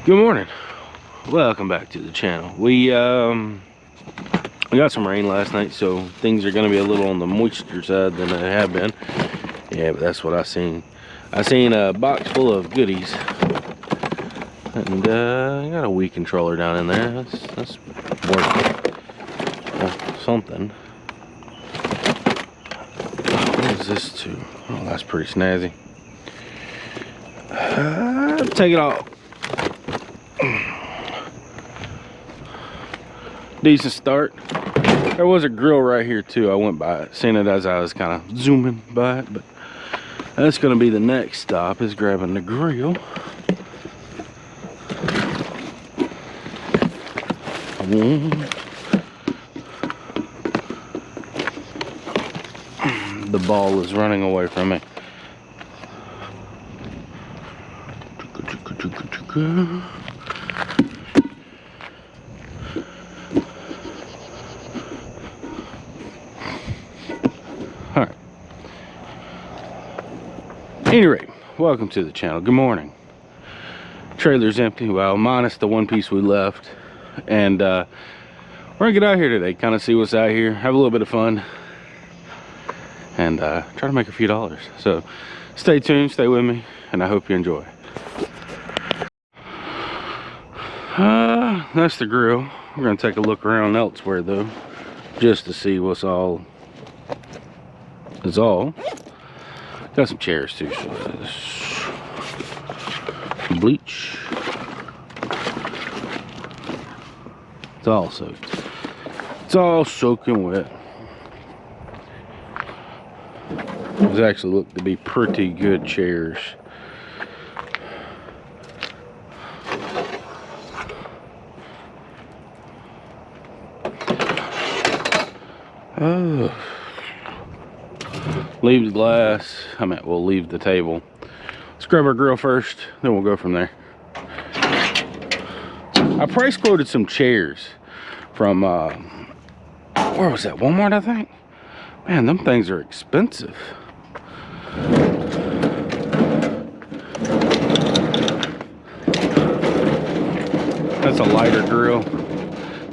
Good morning. Welcome back to the channel. We got some rain last night, so things are gonna be a little on the moisture side than they have been. Yeah, but that's what I seen. I seen a box full of goodies, and I got a Wii controller down in there. That's worth something. What is this to? Oh, that's pretty snazzy. Take it off. Decent start. There was a grill right here too. I went by it, seen it as I was kind of zooming by it, but that's going to be the next stop, is grabbing the grill. The ball is running away from me. Alright. At any rate, welcome to the channel. Good morning. Trailer's empty, well, minus the one piece we left. And we're gonna get out here today, kind of see what's out here, have a little bit of fun, and try to make a few dollars. So stay tuned, stay with me, and I hope you enjoy. That's the grill. We're gonna take a look around elsewhere though, just to see what's all is all. Got some chairs too, so some bleach. It's all soaked. It's all soaking wet. These actually look to be pretty good chairs. Oh. Leave the glass. We'll leave the table. Let's grab our grill first, then we'll go from there. I price quoted some chairs from, where was that? Walmart, I think? Man, them things are expensive. That's a lighter grill.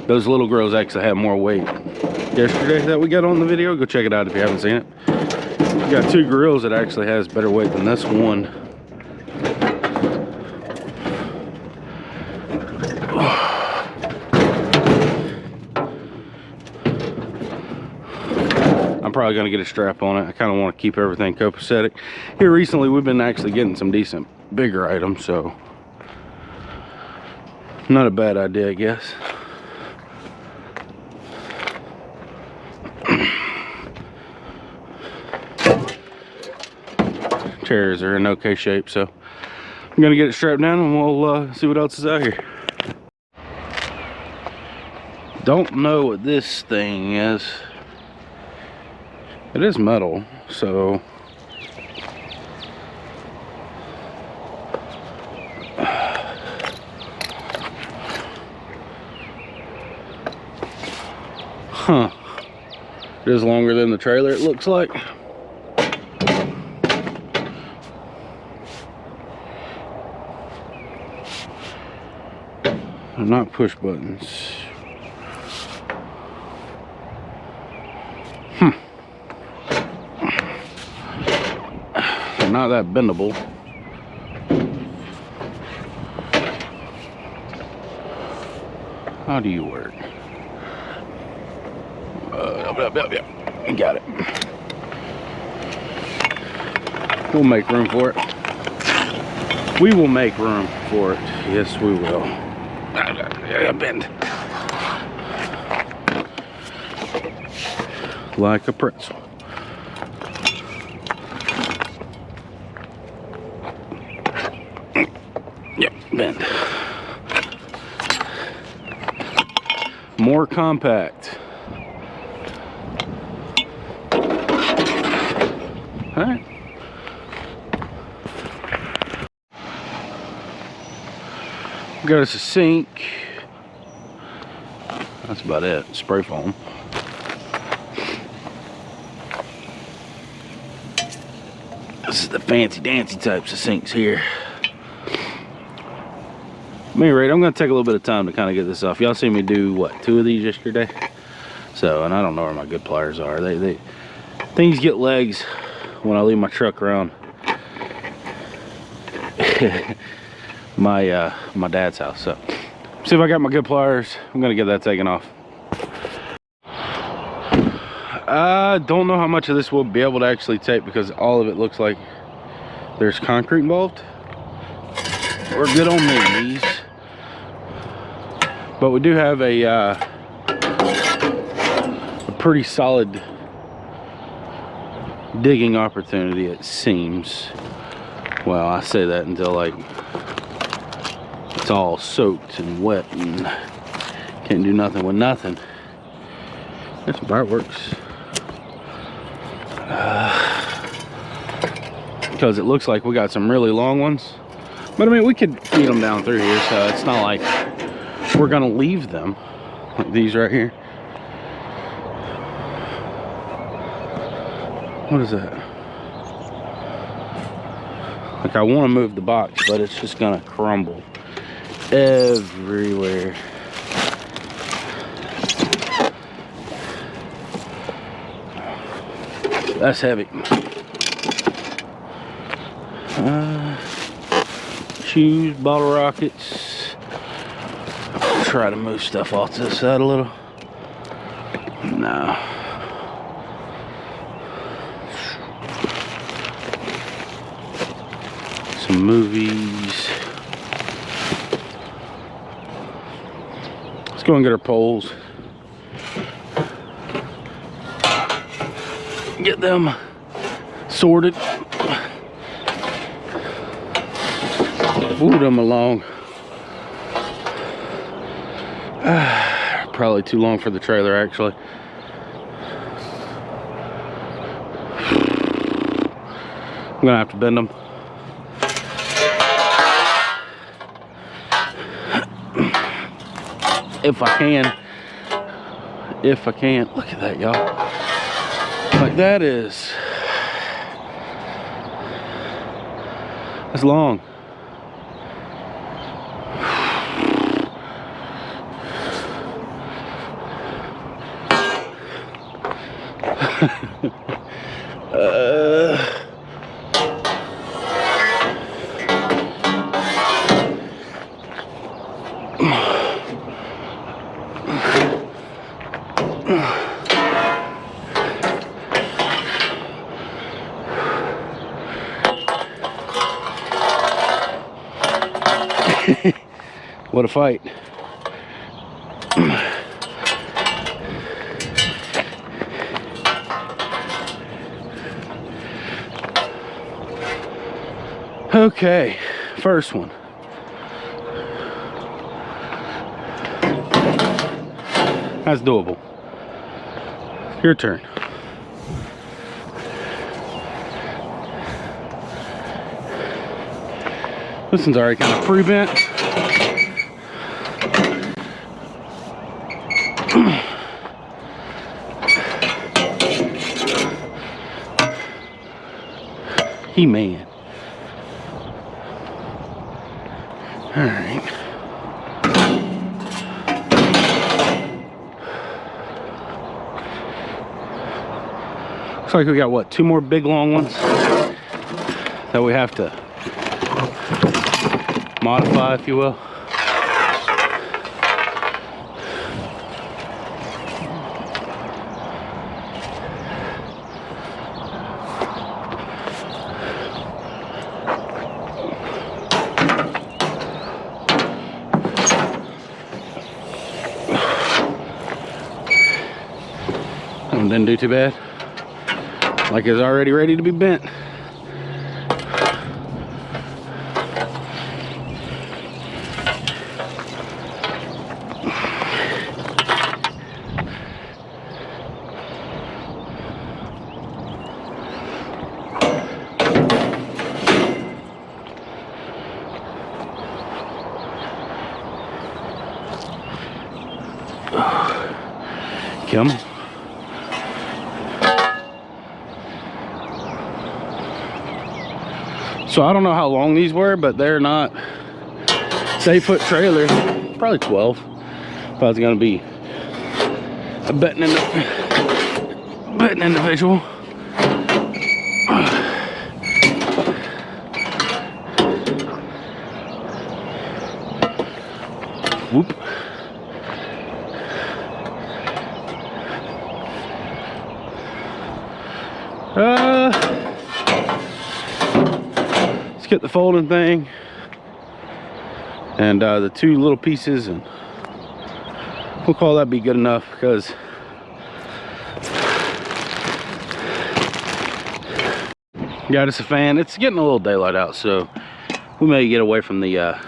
Those little grills actually have more weight. Yesterday that we got on the video, go check it out if you haven't seen it. We got two grills that actually has better weight than this one. I'm probably gonna get a strap on it. I kind of want to keep everything copacetic. Here recently we've been actually getting some decent bigger items, so not a bad idea, I guess. Chairs are in okay shape, so I'm gonna get it strapped down and we'll see what else is out here. Don't know what this thing is. It is metal, so huh. It is longer than the trailer, it looks like. They're not push buttons. They're not that bendable. How do you work? You got it. We'll make room for it. We will make room for it. Yes, we will. Bend. Like a pretzel. Yep, bend. More compact. All right. We got us a sink. That's about it. Spray foam. This is the fancy dancy types of sinks here. At any rate, I'm going to take a little bit of time to kind of get this off. Y'all see me do, what, 2 of these yesterday? So, and I don't know where my good pliers are. Things get legs when I leave my truck around my dad's house. So, see if I got my good pliers. I'm going to get that taken off. I don't know how much of this we'll be able to actually tape because all of it looks like there's concrete involved. We're good on these. But we do have a pretty solid digging opportunity, it seems. Well, I say that until like it's all soaked and wet and can't do nothing with nothing. That's fireworks. Because it looks like we got some really long ones. But I mean, we could feed them down through here, so it's not like we're gonna leave them like these right here. What is that? Like, I want to move the box, but it's just gonna crumble everywhere. That's heavy. Shoes, bottle rockets. Try to move stuff off to the side a little. No. Some movies. Let's go and get our poles. Get them sorted. Move them along. Probably too long for the trailer, actually. I'm gonna have to bend them. If I can. If I can. Look at that, y'all. Like, that is... that's long. What a fight. Okay, first one. That's doable. Your turn. This one's already kind of pre-bent. He-Man. All right. Looks like we got, what, 2 more big long ones that we have to modify, if you will. Didn't do too bad. Like, it's already ready to be bent. Come. So I don't know how long these were, but they're not It's an 8-foot trailer, probably 12. If I was gonna be a betting individual. Whoop. Let's get the folding thing and the 2 little pieces, and we'll call that be good enough, because got us a fan. It's getting a little daylight out, so we may get away from the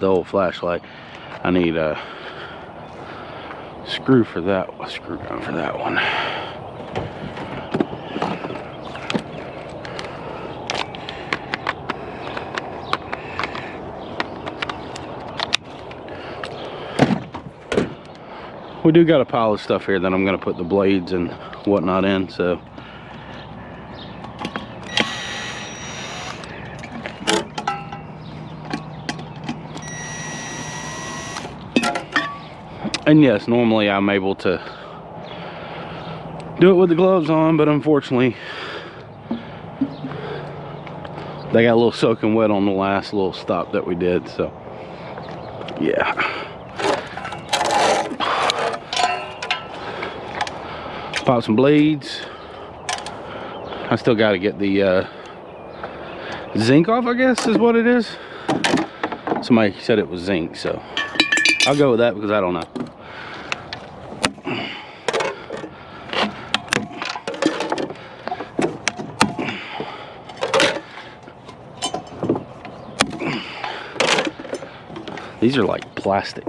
old flashlight. I need a screw gun for that one. We do got a pile of stuff here that I'm gonna put the blades and whatnot in, so. And yes, normally I'm able to do it with the gloves on, but unfortunately they got a little soaking wet on the last little stop that we did, so yeah. Pop some blades. I still got to get the zinc off, I guess is what it is. Somebody said it was zinc, so I'll go with that because I don't know. These are like plastic.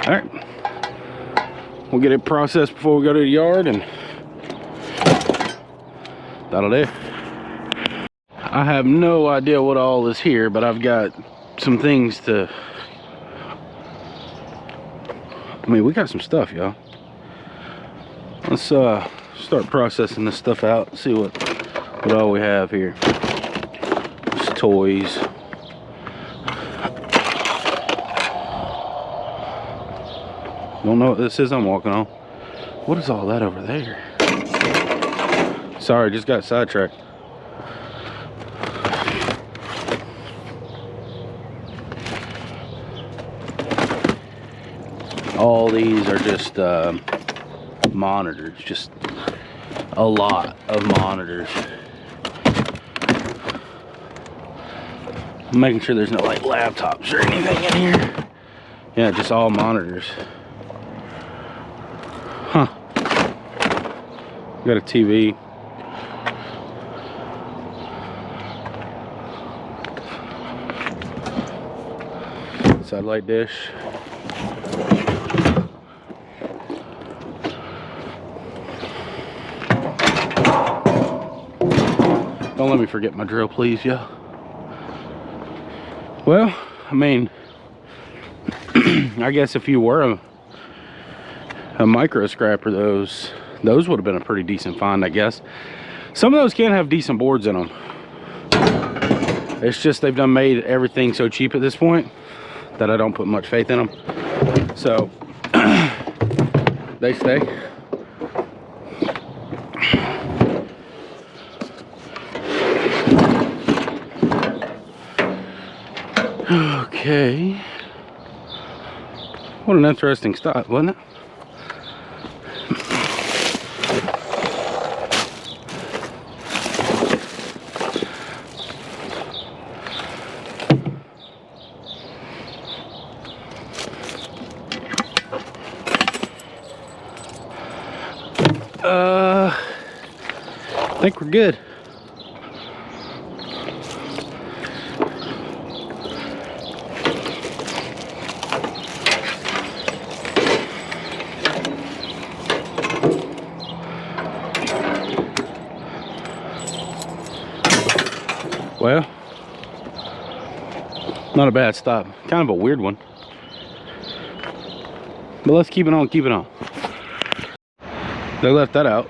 All right, we'll get it processed before we go to the yard, and that'll do. I have no idea what all is here, but I've got some things to, I mean, we got some stuff, y'all. Let's start processing this stuff out, see what all we have here. Just toys. Don't know what this is I'm walking on. What is all that over there? Sorry, just got sidetracked. All these are just monitors, just a lot of monitors. I'm making sure there's no like laptops or anything in here. Yeah, just all monitors. Huh. Got a TV. Satellite dish. Don't let me forget my drill, please, yeah. Well, I mean, I guess if you were a micro scrapper, those would have been a pretty decent find, I guess. Some of those can have decent boards in them. It's just they've done made everything so cheap at this point that I don't put much faith in them. So they stay. Okay. What an interesting stop, wasn't it? I think we're good. Well, not a bad stop. Kind of a weird one. But let's keep it on, keep it on. They left that out.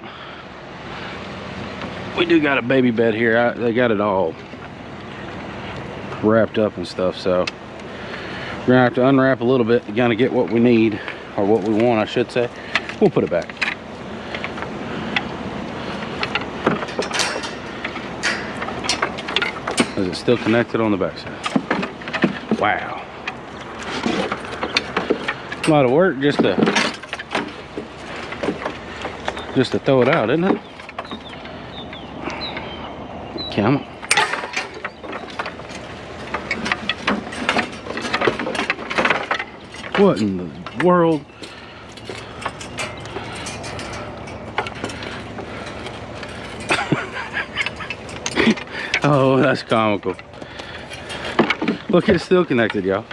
we do got a baby bed here. They got it all wrapped up and stuff, so we're gonna have to unwrap a little bit to kind of get what we need, or what we want, I should say. We'll put it back. Is it still connected on the back side? Wow. A lot of work just to throw it out, isn't it? Come on. What in the world? Oh, that's comical. Look, it's still connected, y'all.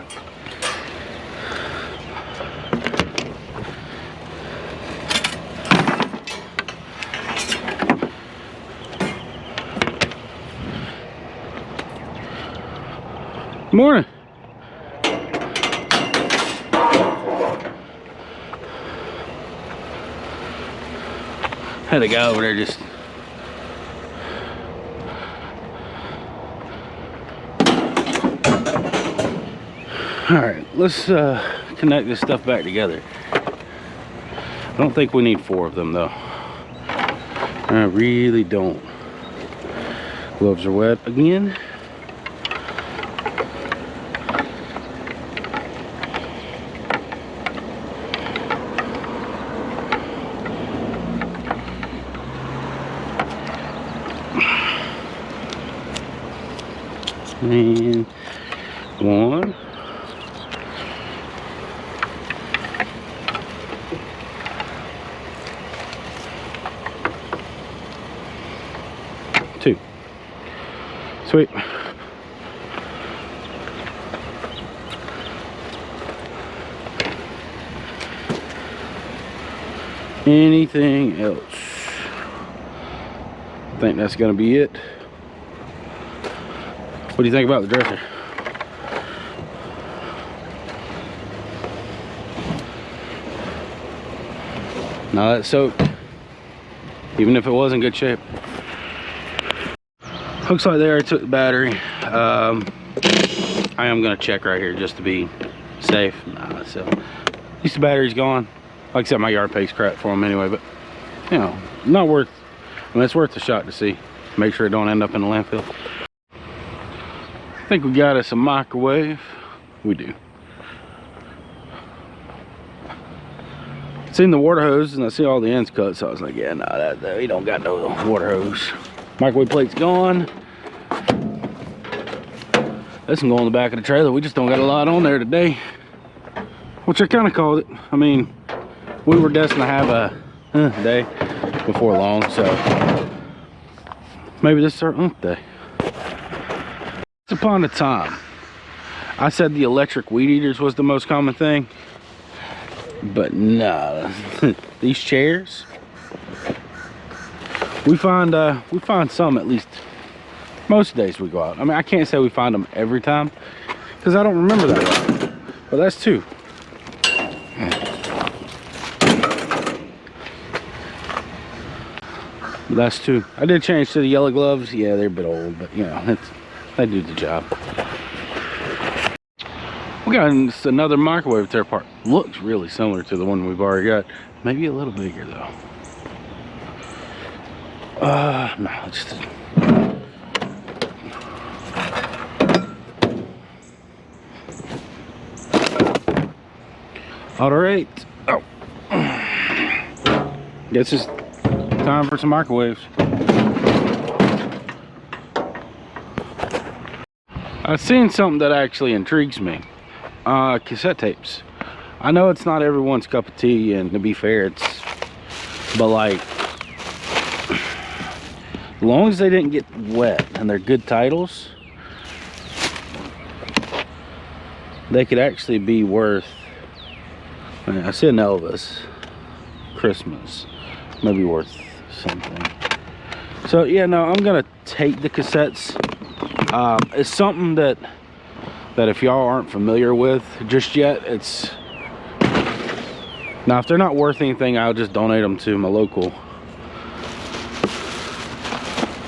Morning. Had a guy over there just all right, let's connect this stuff back together. I don't think we need 4 of them though. I really don't. Gloves are wet again. And 1, 2. Sweet. Anything else? I think that's gonna be it. What do you think about the dresser? Now that's soaked, even if it was in good shape. Looks like they already took the battery. I am gonna check right here just to be safe. Nah, so at least the battery's gone. Like I said, my yard pays crap for them anyway, but you know, not worth. I mean, it's worth a shot to see. Make sure it don't end up in the landfill. I think we got us a microwave. We do. Seen the water hose and I see all the ends cut, so I was like, yeah, nah, that we don't got no water hose. Microwave plate's gone. This can go on the back of the trailer. We just don't got a lot on there today, which I kind of called it. I mean, we were destined to have a day before long, so maybe this is our day. Once upon a time, I said the electric weed eaters was the most common thing, but nah. These chairs, we find some, at least most days we go out. I mean, I can't say we find them every time because I don't remember that well, but that's 2. That's 2. I did change to the yellow gloves. Yeah, they're a bit old, but you know, they do the job. We got another microwave tear apart. Looks really similar to the one we've already got. Maybe a little bigger though. No, just all right. Oh, guess it's time for some microwaves. I've seen something that actually intrigues me. Cassette tapes. I know it's not everyone's cup of tea, and to be fair, but like, as long as they didn't get wet and they're good titles, they could actually be worth. I see an Elvis Christmas, maybe worth something. So yeah, no, I'm gonna take the cassettes. It's something that if y'all aren't familiar with just yet, it's now if they're not worth anything, I'll just donate them to my local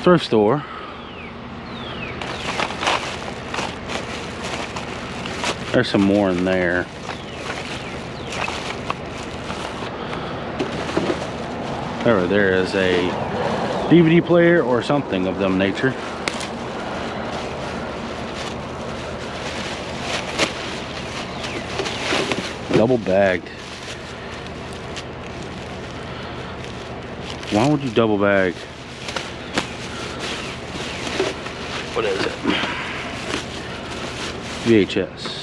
thrift store. There's some more in there. There is a DVD player or something of them nature. Double bagged. Why would you double bag? What is it? VHS.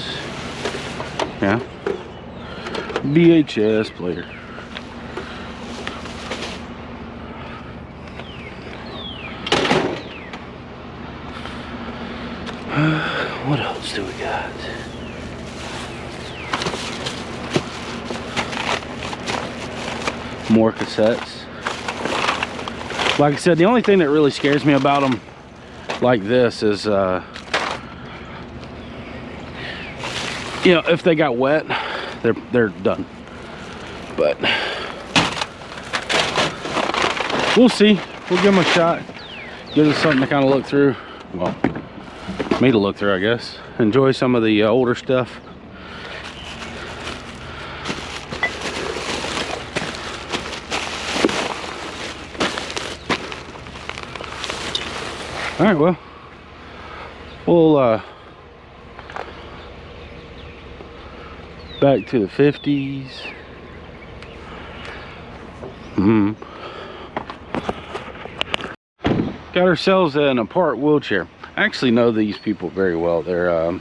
Yeah. VHS player. What else do we got? More cassettes. Like I said, the only thing that really scares me about them like this is, you know, if they got wet, they're done. But we'll see. We'll give them a shot. Give us something to kind of look through. Well, me to look through, I guess. Enjoy some of the older stuff. All right, well, we'll back to the 50s. Got ourselves an apart wheelchair. I actually know these people very well. Their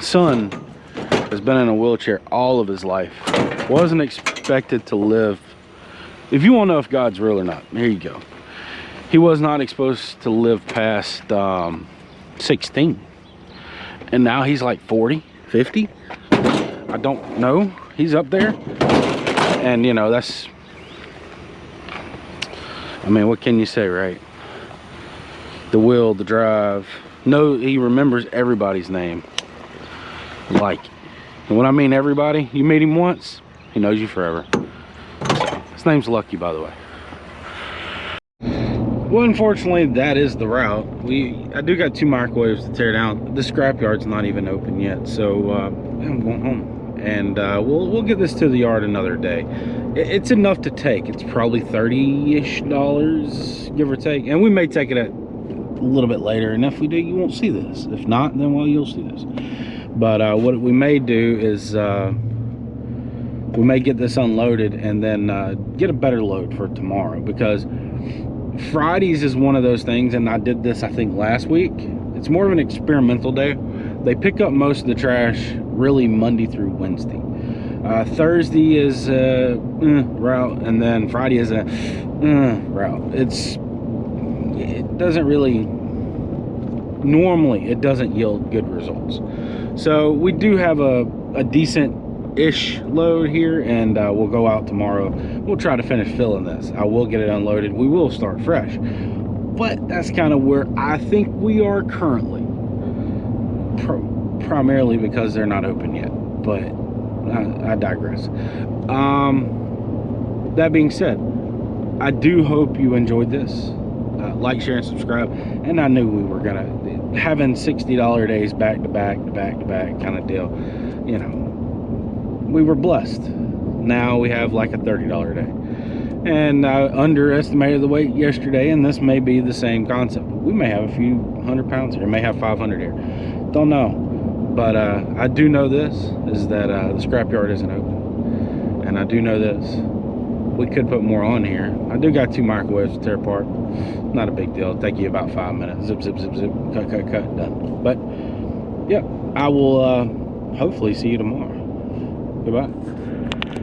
son has been in a wheelchair all of his life. Wasn't expected to live. If you want to know if God's real or not, here you go. He was not supposed to live past 16. And now he's like 40, 50. I don't know. He's up there. And, you know, that's... I mean, what can you say, right? The will, the drive. No, he remembers everybody's name. Like, and when I mean everybody, you meet him once, he knows you forever. His name's Lucky, by the way. Well, unfortunately, that is the route. I do got 2 microwaves to tear down. The scrapyard's not even open yet, so I'm going home. And we'll get this to the yard another day. It's enough to take. It's probably $30-ish, give or take. And we may take it at a little bit later. And if we do, you won't see this. If not, then well, you'll see this. But what we may do is we may get this unloaded and then get a better load for tomorrow, because Fridays is one of those things, and I did this I think last week. It's more of an experimental day. They pick up most of the trash really Monday through Wednesday. Thursday is a route, and then Friday is a route. It doesn't really, normally it doesn't yield good results. So we do have a decent-ish load here, and we'll go out tomorrow. We'll try to finish filling this. I will get it unloaded. We will start fresh. But that's kind of where I think we are currently. Primarily because they're not open yet. But I digress. That being said, I do hope you enjoyed this. Like, share, and subscribe. And I knew we were gonna, having $60 days back to back kind of deal, you know, we were blessed. Now we have like a $30 day. And I underestimated the weight yesterday, and this may be the same concept. We may have a few 100 pounds here, may have 500 here. Don't know. But I do know this, is that the scrapyard isn't open. And I do know this. We could put more on here. I do got 2 microwaves to tear apart. Not a big deal. It'll take you about 5 minutes. Zip, zip, zip, zip. Cut, cut, cut. Done. But, yeah, I will hopefully see you tomorrow. Goodbye.